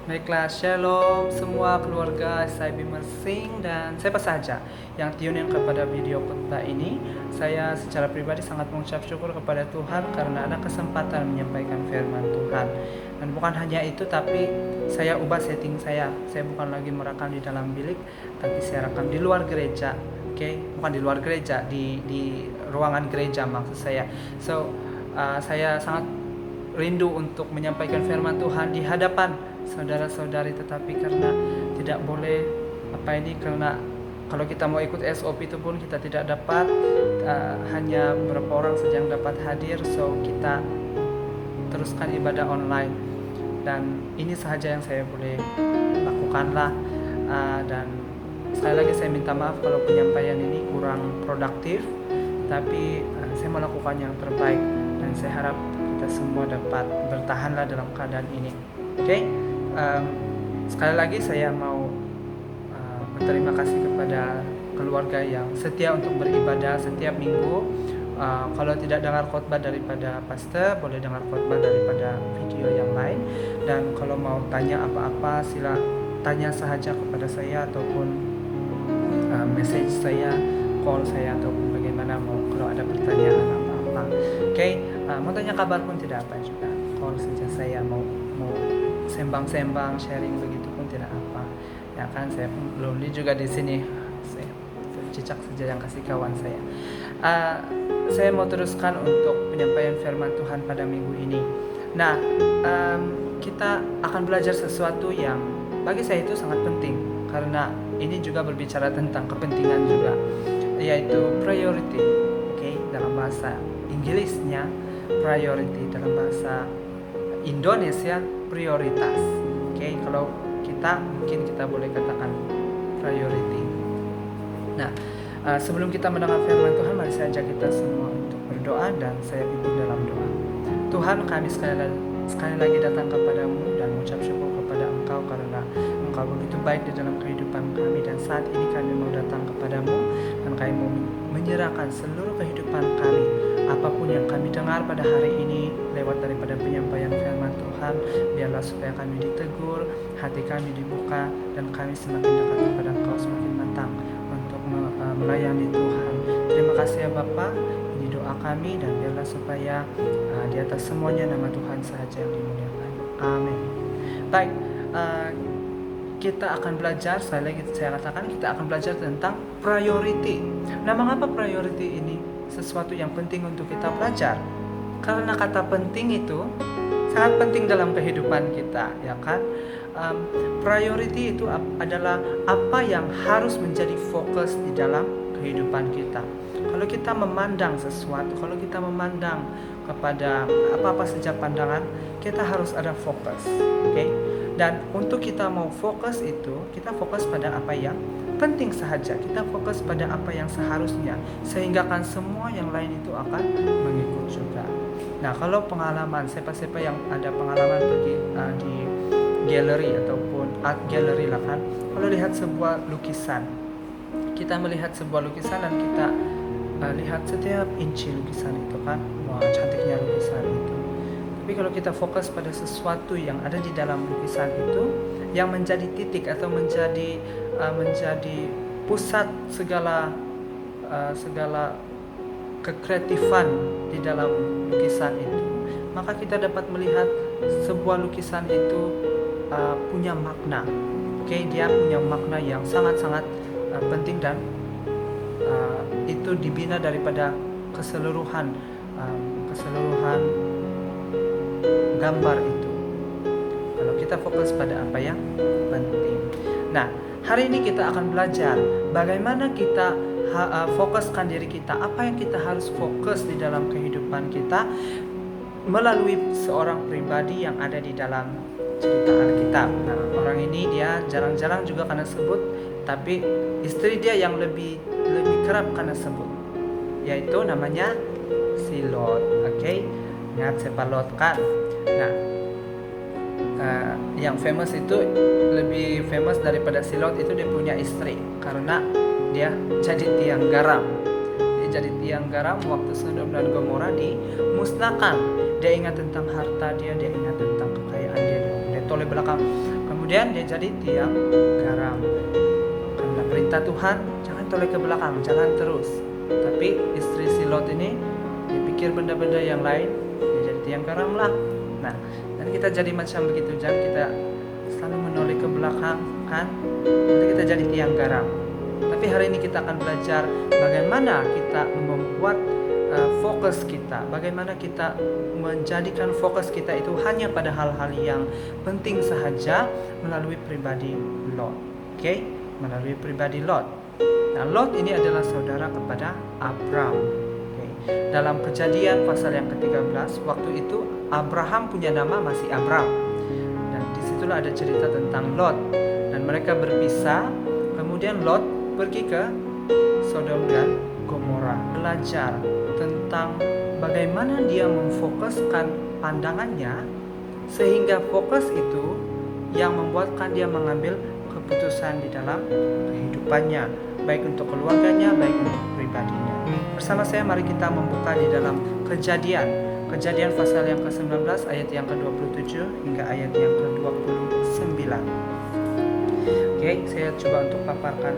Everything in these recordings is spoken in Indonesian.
Baiklah, shalom semua keluarga, saya Bima Singh dan siapa saja yang tune in kepada video khotbah ini. Saya secara pribadi sangat mengucap syukur kepada Tuhan karena ada kesempatan menyampaikan firman Tuhan. Dan bukan hanya itu, tapi saya ubah setting saya. Saya bukan lagi merekam di dalam bilik, tapi saya rekam di luar gereja. Bukan di luar gereja, di ruangan gereja maksud saya. Saya sangat rindu untuk menyampaikan firman Tuhan di hadapan saudara-saudari, tetapi karena tidak boleh karena kalau kita mau ikut SOP itu pun kita tidak dapat, hanya beberapa orang saja yang dapat hadir, so kita teruskan ibadah online dan ini sahaja yang saya boleh lakukanlah. Dan sekali lagi saya minta maaf kalau penyampaian ini kurang produktif, tapi saya melakukan yang terbaik dan saya harap kita semua dapat bertahanlah dalam keadaan ini. Sekali lagi saya mau berterima kasih kepada keluarga yang setia untuk beribadah setiap minggu. Kalau tidak dengar khotbah daripada pastor, boleh dengar khotbah daripada video yang lain. Dan kalau mau tanya apa-apa, sila tanya sahaja kepada saya ataupun message saya, call saya ataupun bagaimana, mau kalau ada pertanyaan apa-apa. Mau tanya kabar pun tidak apa juga, call saja saya. Mau sembang-sembang, sharing begitu pun tidak apa. Ya kan, saya lonely juga di sini. Saya cicak saja yang kasih kawan saya. Saya mau teruskan untuk penyampaian firman Tuhan pada minggu ini. Nah, kita akan belajar sesuatu yang bagi saya itu sangat penting, karena ini juga berbicara tentang kepentingan juga, yaitu priority. Dalam bahasa Inggrisnya priority, dalam bahasa Indonesia prioritas. Kalau kita mungkin kita boleh katakan priority. Nah, sebelum kita mendengar firman Tuhan, mari saya ajak kita semua untuk berdoa dan saya pimpin dalam doa. Tuhan, kami sekali lagi datang kepadamu dan mengucap syukur kepada Engkau karena Engkau begitu baik di dalam kehidupan kami, dan saat ini kami mau datang kepadamu dan kami mau menyerahkan seluruh kehidupan kami, apapun yang kami dengar pada hari ini lewat daripada penyampaian firman Tuhan, biarlah supaya kami ditegur, hati kami dibuka, dan kami semakin dekat kepada Engkau, semakin matang untuk melayani Tuhan. Terima kasih ya Bapa, ini doa kami, dan biarlah supaya di atas semuanya nama Tuhan sahaja yang dimuliakan. Amin. Baik, kita akan belajar, sekali lagi saya katakan, kita akan belajar tentang priority. Nah, mengapa priority ini sesuatu yang penting untuk kita belajar? Karena kata penting itu sangat penting dalam kehidupan kita, ya kan? Priority itu adalah apa yang harus menjadi fokus di dalam kehidupan kita. Kalau kita memandang sesuatu, kalau kita memandang kepada apa-apa saja pandangan, kita harus ada fokus. Dan untuk kita mau fokus itu, kita fokus pada apa yang penting sahaja. Kita fokus pada apa yang seharusnya, sehingga kan semua yang lain itu akan mengikut juga. Nah, kalau pengalaman, siapa-siapa yang ada pengalaman pergi di galeri ataupun art gallery lah kan, kalau lihat sebuah lukisan, kita melihat sebuah lukisan dan kita lihat setiap inci lukisan itu kan, wah cantiknya lukisan itu. Tapi kalau kita fokus pada sesuatu yang ada di dalam lukisan itu, yang menjadi titik atau menjadi pusat segala kekreatifan di dalam lukisan itu, maka kita dapat melihat sebuah lukisan itu punya makna. Dia punya makna yang sangat-sangat penting, dan itu dibina daripada keseluruhan gambar itu. Kalau kita fokus pada apa yang penting. Nah, hari ini kita akan belajar bagaimana kita fokuskan diri kita, apa yang kita harus fokus di dalam kehidupan kita melalui seorang pribadi yang ada di dalam cerita Alkitab. Nah, orang ini dia jarang-jarang juga karena sebut, tapi istri dia yang lebih kerap karena sebut, yaitu namanya si Lot. Ingat siapa Lot kan? Nah, yang famous itu, lebih famous daripada si Lot itu, dia punya istri karena dia jadi tiang garam. Dia jadi tiang garam waktu Sodom dan Gomora dimusnahkan. Dia ingat tentang harta dia ingat tentang kekayaan dia toleh belakang, kamu Kemudian dia jadi tiang garam. Karena perintah Tuhan, jangan toleh ke belakang, jangan terus. Tapi istri si Lot ini dia pikir benda-benda yang lain, dia jadi tiang garam lah. Nah, dan kita jadi macam begitu, jangan kita selalu menoleh ke belakang, kan? Nanti kita jadi tiang garam. Tapi hari ini kita akan belajar bagaimana kita membuat fokus kita, bagaimana kita menjadikan fokus kita itu hanya pada hal-hal yang penting sahaja melalui pribadi Lot. Oke? Melalui pribadi Lot. Nah, Lot ini adalah saudara kepada Abram. Okay. Dalam Kejadian pasal yang ke-13, waktu itu Abraham punya nama masih Abram. Dan disitulah ada cerita tentang Lot. Dan mereka berpisah, kemudian Lot pergi ke Sodom dan Gomora, belajar tentang bagaimana dia memfokuskan pandangannya sehingga fokus itu yang membuatkan dia mengambil keputusan di dalam kehidupannya, baik untuk keluarganya, baik untuk pribadinya. Bersama saya mari kita membuka di dalam Kejadian pasal yang ke-19 ayat yang ke-27 hingga ayat yang ke-29. Oke, saya coba untuk paparkan.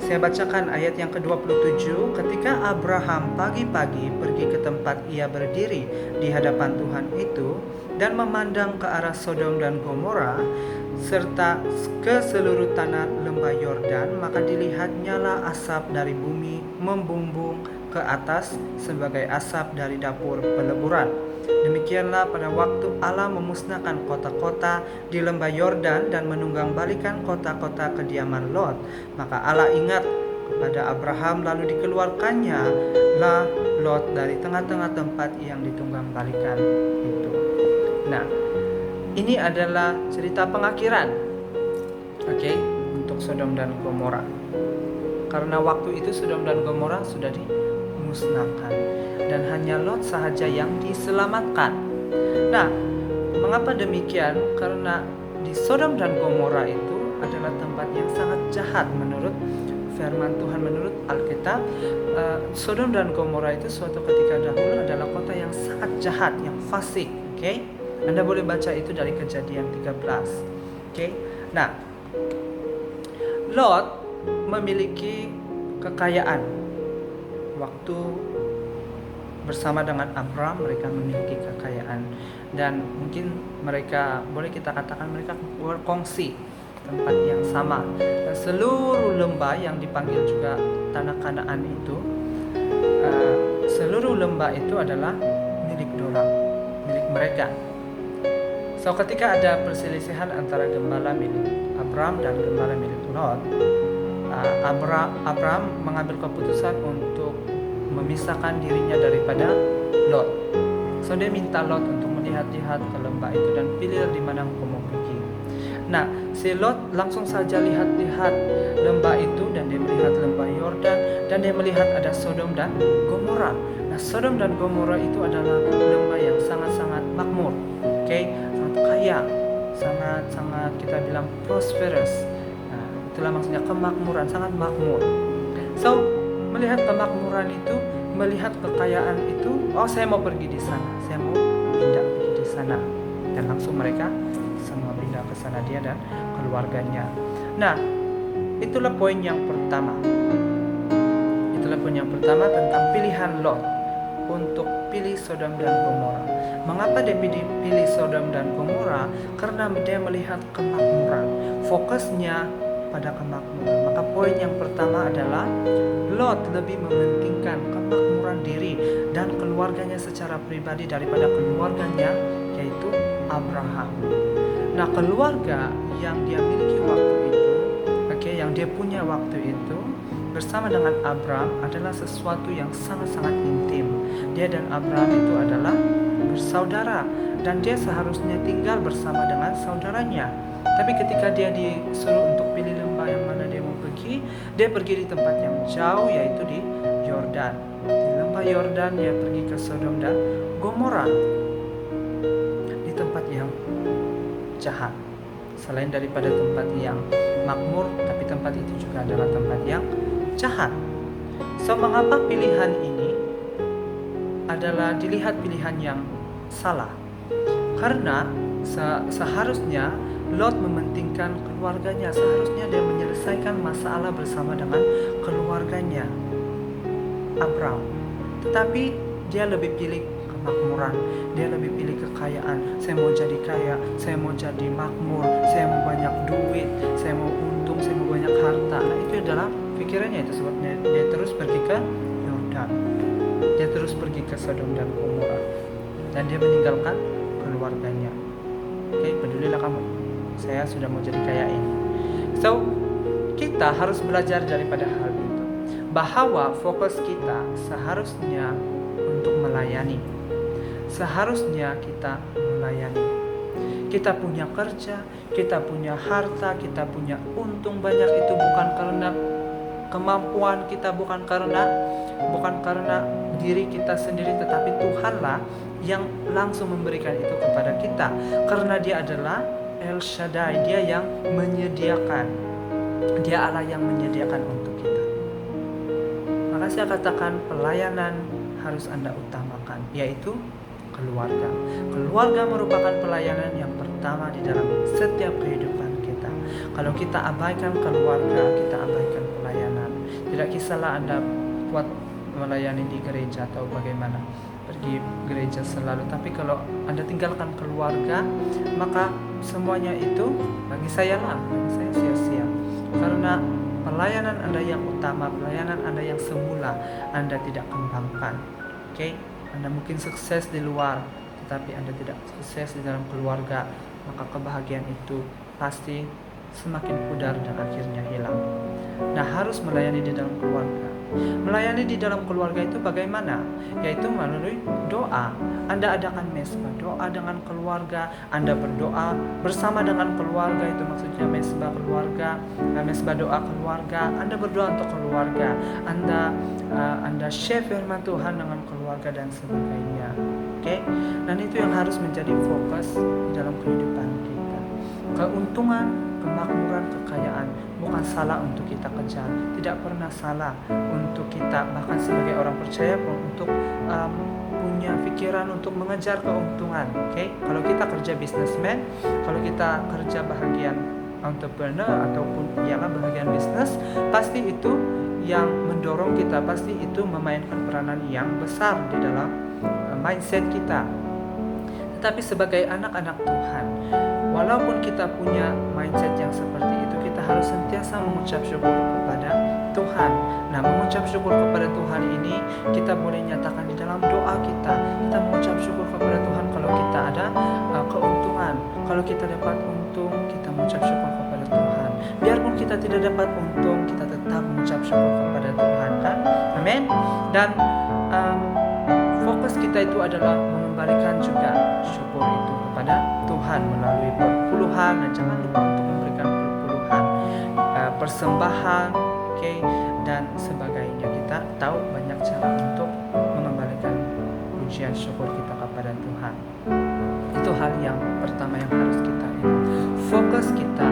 Saya bacakan ayat yang ke-27. Ketika Abraham pagi-pagi pergi ke tempat ia berdiri di hadapan Tuhan itu dan memandang ke arah Sodom dan Gomora serta ke seluruh tanah lembah Yordan, maka dilihatnyalah asap dari bumi membumbung ke atas sebagai asap dari dapur peleburan. Demikianlah pada waktu Allah memusnahkan kota-kota di lembah Yordan dan menunggang-balikan kota-kota kediaman Lot, maka Allah ingat kepada Abraham lalu dikeluarkannya lah Lot dari tengah-tengah tempat yang ditunggang-balikan itu. Nah, ini adalah cerita pengakhiran, untuk Sodom dan Gomora. Karena waktu itu Sodom dan Gomora sudah dimusnahkan dan hanya Lot sahaja yang diselamatkan. Nah, mengapa demikian? Karena di Sodom dan Gomora itu adalah tempat yang sangat jahat menurut firman Tuhan, menurut Alkitab. Sodom dan Gomora itu suatu ketika dahulu adalah kota yang sangat jahat, yang fasik. Anda boleh baca itu dari Kejadian 13. Nah, Lot memiliki kekayaan. Waktu bersama dengan Abram mereka memiliki kekayaan, dan mungkin mereka, boleh kita katakan mereka berkongsi tempat yang sama. Dan seluruh lembah yang dipanggil juga tanah Kanaan itu, seluruh lembah itu adalah milik dorang, milik mereka. So ketika ada perselisihan antara gembala milik Abram dan gembala milik Lot, Abram mengambil keputusan untuk memisahkan dirinya daripada Lot. So dia minta Lot untuk melihat-lihat ke lembah itu dan pilih di mana engkau mau pergi. Nah, si Lot langsung saja lihat-lihat lembah itu, dan dia melihat lembah Yordan, dan dia melihat ada Sodom dan Gomora. Nah, Sodom dan Gomora itu adalah lembah yang sangat-sangat makmur, sangat kaya, sangat kita bilang prosperous. Nah, itulah maksudnya kemakmuran, sangat makmur. So melihat kemakmuran itu, melihat kekayaan itu, saya mau pergi di sana, saya mau pindah pergi di sana, dan langsung mereka semua pindah ke sana, dia dan keluarganya. Nah, itulah poin yang pertama. Itulah poin yang pertama tentang pilihan Lot untuk pilih Sodom dan Gomora. Mengapa dia pilih Sodom dan Gomora? Karena dia melihat kemakmuran, fokusnya pada kemakmuran. Maka poin yang pertama adalah Lot lebih mementingkan kemakmuran diri dan keluarganya secara pribadi daripada keluarganya, yaitu Abraham. Nah, keluarga yang dia miliki waktu itu, yang dia punya waktu itu bersama dengan Abram adalah sesuatu yang sangat-sangat intim. Dia dan Abram itu adalah bersaudara, dan dia seharusnya tinggal bersama dengan saudaranya. Tapi ketika dia disuruh untuk pilih lembah yang mana dia mau pergi, dia pergi di tempat yang jauh, yaitu di Yordan. Di lembah Yordan dia pergi ke Sodom dan Gomora, di tempat yang jahat. Selain daripada tempat yang makmur, tapi tempat itu juga adalah tempat yang jahat. So, mengapa pilihan ini adalah dilihat pilihan yang salah? Karena seharusnya Lot mementingkan keluarganya. Seharusnya dia menyelesaikan masalah bersama dengan keluarganya, Abram. Tetapi dia lebih pilih kemakmuran, dia lebih pilih kekayaan. Saya mau jadi kaya, saya mau jadi makmur, saya mau banyak duit, saya mau untung, saya mau banyak harta. Nah, itu adalah pikirannya. Itu sebabnya dia terus pergi ke Yordan, dia terus pergi ke Sodom dan Gomora, dan dia meninggalkan keluarganya. Oke, pedulilah kamu, saya sudah mau jadi kaya ini. So, kita harus belajar daripada hal itu, bahwa fokus kita seharusnya untuk melayani. Seharusnya kita melayani. Kita punya kerja, kita punya harta, kita punya untung banyak, itu bukan karena kemampuan kita, bukan karena diri kita sendiri, tetapi Tuhanlah yang langsung memberikan itu kepada kita, karena Dia adalah El Shaddai, Dia yang menyediakan, Dia Allah yang menyediakan untuk kita. Maka saya katakan pelayanan harus Anda utamakan, yaitu keluarga. Keluarga merupakan pelayanan yang pertama di dalam setiap kehidupan kita. Kalau kita abaikan keluarga, kita abaikan pelayanan. Tidak kisahlah Anda buat melayani di gereja atau bagaimana, pergi gereja selalu, tapi kalau Anda tinggalkan keluarga, maka semuanya itu bagi saya sia-sia. Karena pelayanan Anda yang utama, pelayanan Anda yang semula, Anda tidak kembangkan. Oke? Anda mungkin sukses di luar, tetapi Anda tidak sukses di dalam keluarga, maka kebahagiaan itu pasti semakin pudar dan akhirnya hilang. Nah, harus melayani di dalam keluarga. Melayani di dalam keluarga itu bagaimana? Yaitu melalui doa. Anda adakan mesbah doa dengan keluarga, Anda berdoa bersama dengan keluarga, itu maksudnya mesbah keluarga, mesbah doa keluarga. Anda berdoa untuk keluarga, Anda share firman Tuhan dengan keluarga dan sebagainya. Oke? Dan itu yang harus menjadi fokus di dalam kehidupan kita. Keuntungan, kemakmuran, kekayaan bukan salah untuk kita kejar, tidak pernah salah untuk kita, bahkan sebagai orang percaya pun, untuk punya pikiran untuk mengejar keuntungan. Oke? Kalau kita kerja businessman, kalau kita kerja bahagian entrepreneur ataupun ialah bahagian bisnis, pasti itu yang mendorong kita, pasti itu memainkan peranan yang besar di dalam mindset kita. Tetapi sebagai anak-anak Tuhan, walaupun kita punya mindset yang seperti itu, kita harus sentiasa mengucap syukur kepada Tuhan. Nah, mengucap syukur kepada Tuhan ini kita boleh nyatakan di dalam doa kita. Kita mengucap syukur kepada Tuhan kalau kita ada keuntungan. Kalau kita dapat untung, kita mengucap syukur kepada Tuhan. Biarpun kita tidak dapat untung, kita tetap mengucap syukur kepada Tuhan, kan? Amin. Dan fokus kita itu adalah mengembalikan juga syukur itu kepada Tuhan melalui perpuluhan, dan jangan lupa untuk memberikan perpuluhan, persembahan, dan sebagainya. Kita tahu banyak cara untuk mengembalikan pujian syukur kita kepada Tuhan. Itu hal yang pertama yang harus kita ingat. Fokus kita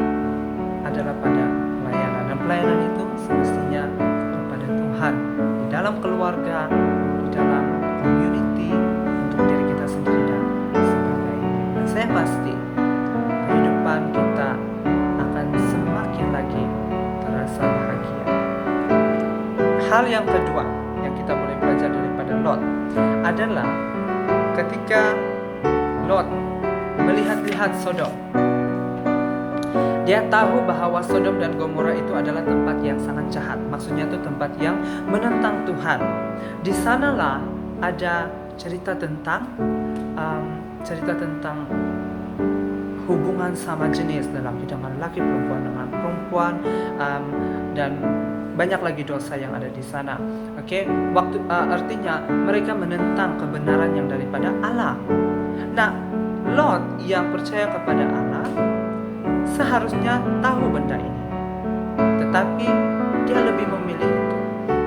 adalah pada pelayanan, dan pelayanan itu semestinya kepada Tuhan di dalam keluarga, di dalam community, untuk diri kita sendiri dan sebagainya. Dan saya pasti kehidupan kita akan semakin lagi terasa bahagia. Hal yang kedua yang kita boleh belajar daripada Lot adalah ketika Lot melihat-lihat Sodom, dia tahu bahwa Sodom dan Gomora itu adalah tempat yang sangat jahat. Maksudnya itu tempat yang menentang Tuhan. Di sanalah ada cerita tentang hubungan sama jenis dalam hidangan laki, perempuan dengan perempuan, dan banyak lagi dosa yang ada di sana. Oke, artinya mereka menentang kebenaran yang daripada Allah. Nah, Lot yang percaya kepada Allah seharusnya tahu benda ini, tetapi dia lebih memilih itu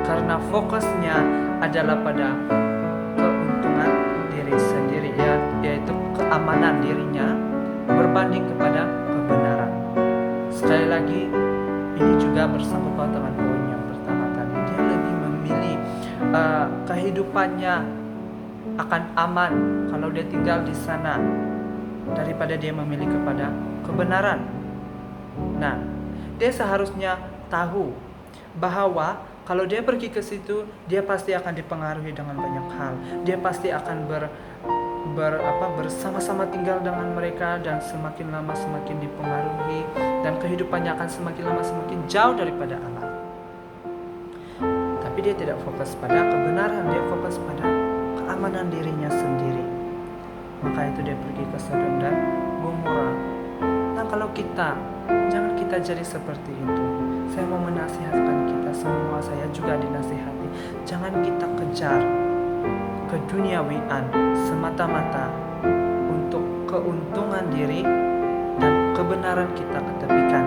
karena fokusnya adalah pada keuntungan diri sendiri, yaitu keamanan dirinya berbanding kepada kebenaran. Sekali lagi, ini juga bersangkut paut dengan poin yang pertama tadi. Dia lebih memilih kehidupannya akan aman kalau dia tinggal di sana daripada dia memilih kepada kebenaran. Nah, dia seharusnya tahu bahwa kalau dia pergi ke situ, dia pasti akan dipengaruhi dengan banyak hal. Dia pasti akan bersama-sama tinggal dengan mereka, dan semakin lama semakin dipengaruhi, dan kehidupannya akan semakin lama semakin jauh daripada Allah. Tapi dia tidak fokus pada kebenaran, dia fokus pada keamanan dirinya sendiri. Maka itu dia pergi ke Sodom dan Gomora. Nah, kalau kita, jangan kita jadi seperti itu. Saya mau menasihatkan kita semua, saya juga dinasihati. Jangan kita kejar keduniawian semata-mata untuk keuntungan diri, dan kebenaran kita ketepikan.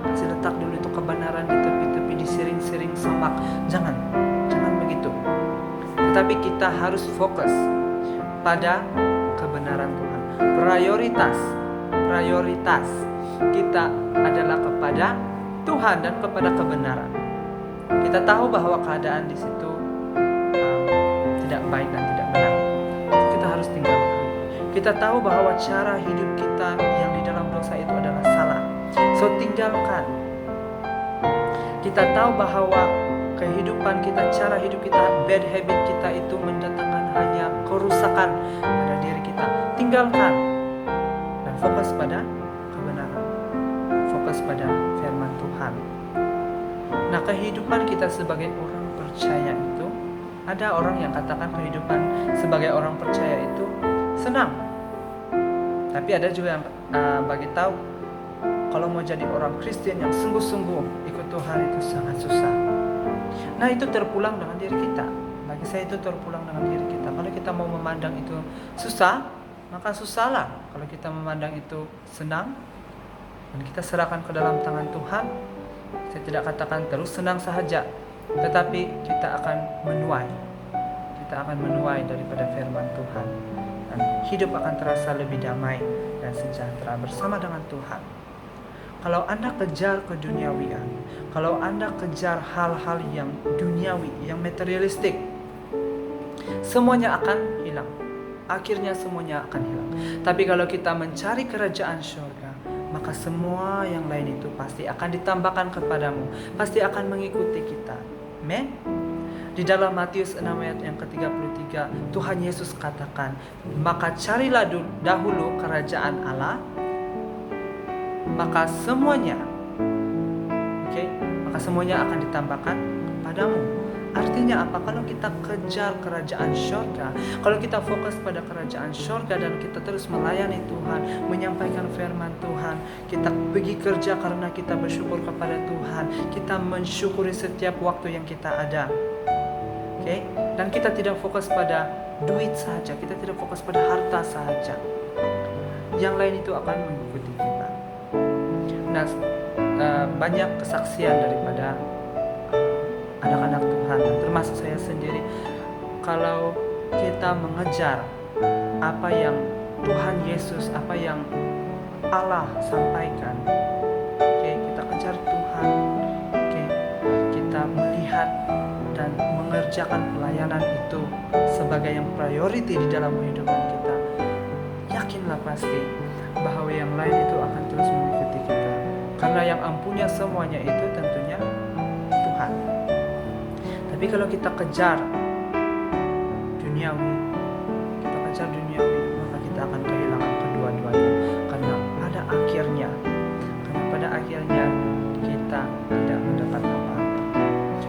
Kasih letak dulu itu kebenaran di tepi-tepi, di siring-siring semak. Jangan begitu. Tetapi kita harus fokus pada kebenaran Tuhan. Prioritas kita adalah kepada Tuhan dan kepada kebenaran. Kita tahu bahwa keadaan di situ tidak baik dan tidak benar. Kita harus tinggalkan. Kita tahu bahwa cara hidup kita yang di dalam dosa itu adalah salah. So tinggalkan. Kita tahu bahwa kehidupan kita, cara hidup kita, bad habit kita itu mendatangkan hanya kerusakan pada diri kita. Tinggalkan dan fokus pada kebenaran. Fokus pada firman Tuhan. Nah, kehidupan kita sebagai orang percaya itu, ada orang yang katakan kehidupan sebagai orang percaya itu senang. Tapi ada juga yang bagi tahu kalau mau jadi orang Kristen yang sungguh-sungguh ikut Tuhan itu sangat susah. Nah, itu terpulang dengan diri kita. Bagi saya itu terpulang dengan diri kita. Kalau kita mau memandang itu susah, maka susahlah. Kalau kita memandang itu senang, dan kita serahkan ke dalam tangan Tuhan, saya tidak katakan terus senang sahaja, tetapi kita akan menuai. Kita akan menuai daripada firman Tuhan, dan hidup akan terasa lebih damai dan sejahtera bersama dengan Tuhan. Kalau Anda kejar keduniawian, kalau Anda kejar hal-hal yang duniawi, yang materialistik, semuanya akan hilang. Akhirnya semuanya akan hilang. Tapi kalau kita mencari kerajaan surga, maka semua yang lain itu pasti akan ditambahkan kepadamu, pasti akan mengikuti kita. Amen. Di dalam Matius 6 ayat yang ke-33, Tuhan Yesus katakan, maka carilah dahulu kerajaan Allah, maka semuanya akan ditambahkan kepadamu. Artinya apa? Kalau kita kejar kerajaan surga, kalau kita fokus pada kerajaan surga dan kita terus melayani Tuhan, menyampaikan firman Tuhan, kita pergi kerja karena kita bersyukur kepada Tuhan, kita mensyukuri setiap waktu yang kita ada. Dan kita tidak fokus pada duit saja, kita tidak fokus pada harta saja. Yang lain itu akan mengikuti kita. Nah, banyak kesaksian daripada anak-anak Tuhan, termasuk saya sendiri. Kalau kita mengejar apa yang Tuhan Yesus, apa yang Allah sampaikan, kita kejar Tuhan, kita melihat dan mengerjakan pelayanan itu sebagai yang priority di dalam kehidupan kita, yakinlah pasti bahwa yang lain itu akan terus mengikuti kita. Karena yang ampunya semuanya itu tentunya Tuhan. Tapi kalau kita kejar duniawi, maka kita akan kehilangan kedua-duanya. Karena pada akhirnya kita tidak mendapat apa-apa.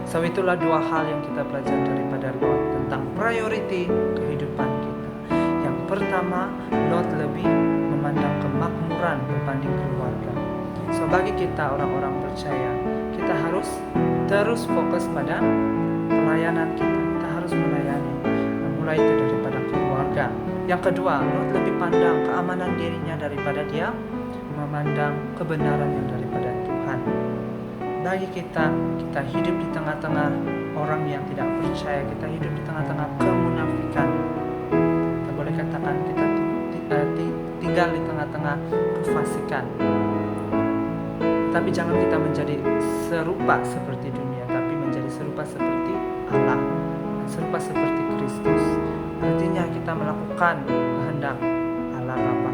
So itulah dua hal yang kita pelajari daripada Lot tentang priority kehidupan kita. Yang pertama, Lot lebih memandang kemakmuran berbanding keluarga. So bagi kita orang-orang percaya, kita harus terus fokus pada pelayanan kita. Kita harus melayani, mulai itu daripada keluarga. Yang kedua, Lot lebih pandang keamanan dirinya daripada dia memandang kebenaran yang daripada Tuhan. Bagi kita hidup di tengah-tengah orang yang tidak percaya, kita hidup di tengah-tengah kemunafikan. Kita boleh katakan kita tinggal di tengah-tengah kefasikan. Tapi jangan kita menjadi serupa seperti dunia, tapi menjadi serupa seperti Allah, serupa seperti Kristus. Artinya kita melakukan kehendak Allah Bapa.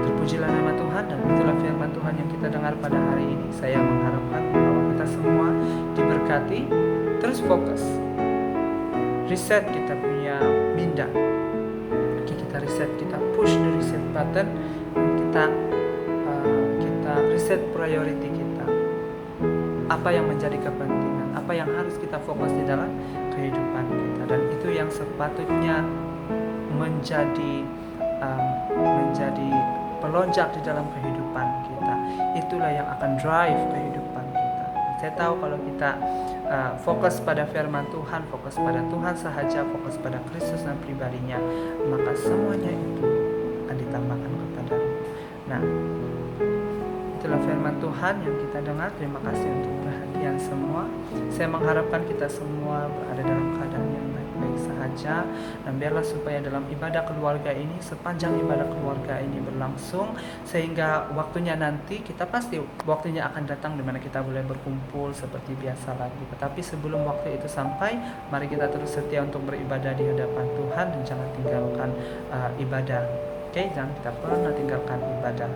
Terpuji Terpujilah nama Tuhan, dan itulah firman Tuhan yang kita dengar pada hari ini. Saya mengharapkan bahwa kita semua diberkati. Terus fokus, reset kita punya minda. Kita reset, kita push the reset button. Kita reset priority kita. Apa yang menjadi kepentingan, apa yang harus kita fokus di dalam kehidupan kita, dan itu yang sepatutnya menjadi pelonjak di dalam kehidupan kita. Itulah yang akan drive kehidupan kita. Saya tahu kalau kita fokus pada firman Tuhan, fokus pada Tuhan sahaja, fokus pada Kristus dan pribadinya, maka semuanya itu akan ditambahkan kepadamu. Nah, itulah firman Tuhan yang kita dengar. Terima kasih untuk perhatian semua. Saya mengharapkan kita semua berada dalam keadaan yang baik-baik sahaja, dan biarlah supaya dalam ibadah keluarga ini, sepanjang ibadah keluarga ini berlangsung, sehingga waktunya nanti kita pasti waktunya akan datang di mana kita boleh berkumpul seperti biasa lagi. Tetapi sebelum waktu itu sampai, mari kita terus setia untuk beribadah di hadapan Tuhan, dan jangan tinggalkan ibadah. Oke, jangan kita pernah tinggalkan ibadah.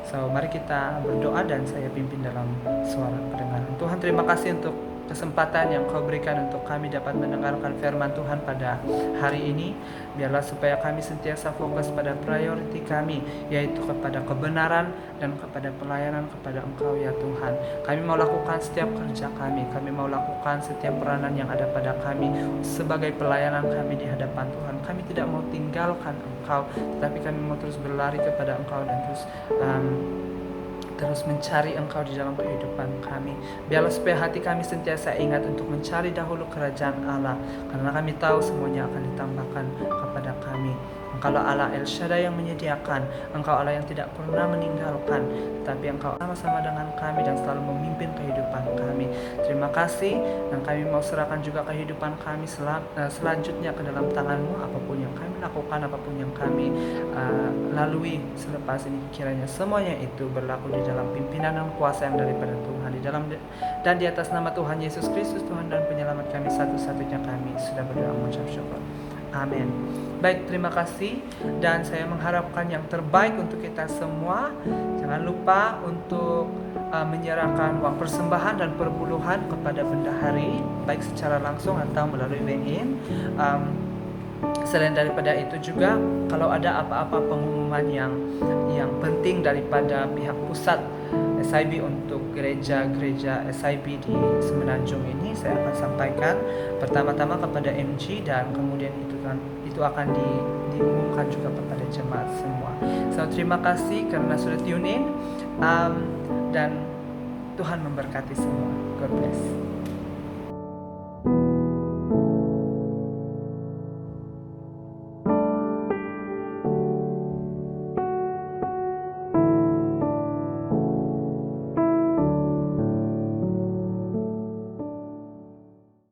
So, mari kita berdoa dan saya pimpin dalam suara pendengaran. Tuhan, terima kasih untuk kesempatan yang Kau berikan untuk kami dapat mendengarkan firman Tuhan pada hari ini. Biarlah supaya kami sentiasa fokus pada priority kami, yaitu kepada kebenaran dan kepada pelayanan kepada Engkau ya Tuhan. Kami mau lakukan setiap kerja kami mau lakukan setiap peranan yang ada pada kami sebagai pelayanan kami di hadapan Tuhan. Kami tidak mau tinggalkan Engkau, tetapi kami mau terus berlari kepada Engkau dan terus mencari Engkau di dalam kehidupan kami. Biarlah supaya hati kami sentiasa ingat untuk mencari dahulu kerajaan Allah, karena kami tahu semuanya akan ditambahkan kepada kami. Engkaulah Allah El Shaddai yang menyediakan, Engkau Allah yang tidak pernah meninggalkan, tetapi Engkau sama-sama dengan kami dan selalu memimpin kehidupan kami. Terima kasih, dan kami mau serahkan juga kehidupan kami selanjutnya ke dalam tangan-Mu. Apapun yang kami lakukan, apapun yang kami lalui selepas ini, kiranya semuanya itu berlaku di dalam pimpinan dan kuasa yang daripada Tuhan, di dalam dan di atas nama Tuhan Yesus Kristus, Tuhan dan penyelamat kami satu-satunya, kami sudah berdoa mengucap syukur. Amin. Baik, terima kasih, dan saya mengharapkan yang terbaik untuk kita semua. Jangan lupa untuk menyerahkan uang persembahan dan perpuluhan kepada bendahari, baik secara langsung atau melalui WIN. Selain daripada itu juga, kalau ada apa-apa pengumuman yang penting daripada pihak pusat SIB untuk gereja-gereja SIB di Semenanjung ini, saya akan sampaikan pertama-tama kepada MG, dan kemudian itu akan diumumkan juga kepada jemaat semua. So, terima kasih karena sudah tune in, dan Tuhan memberkati semua. God bless.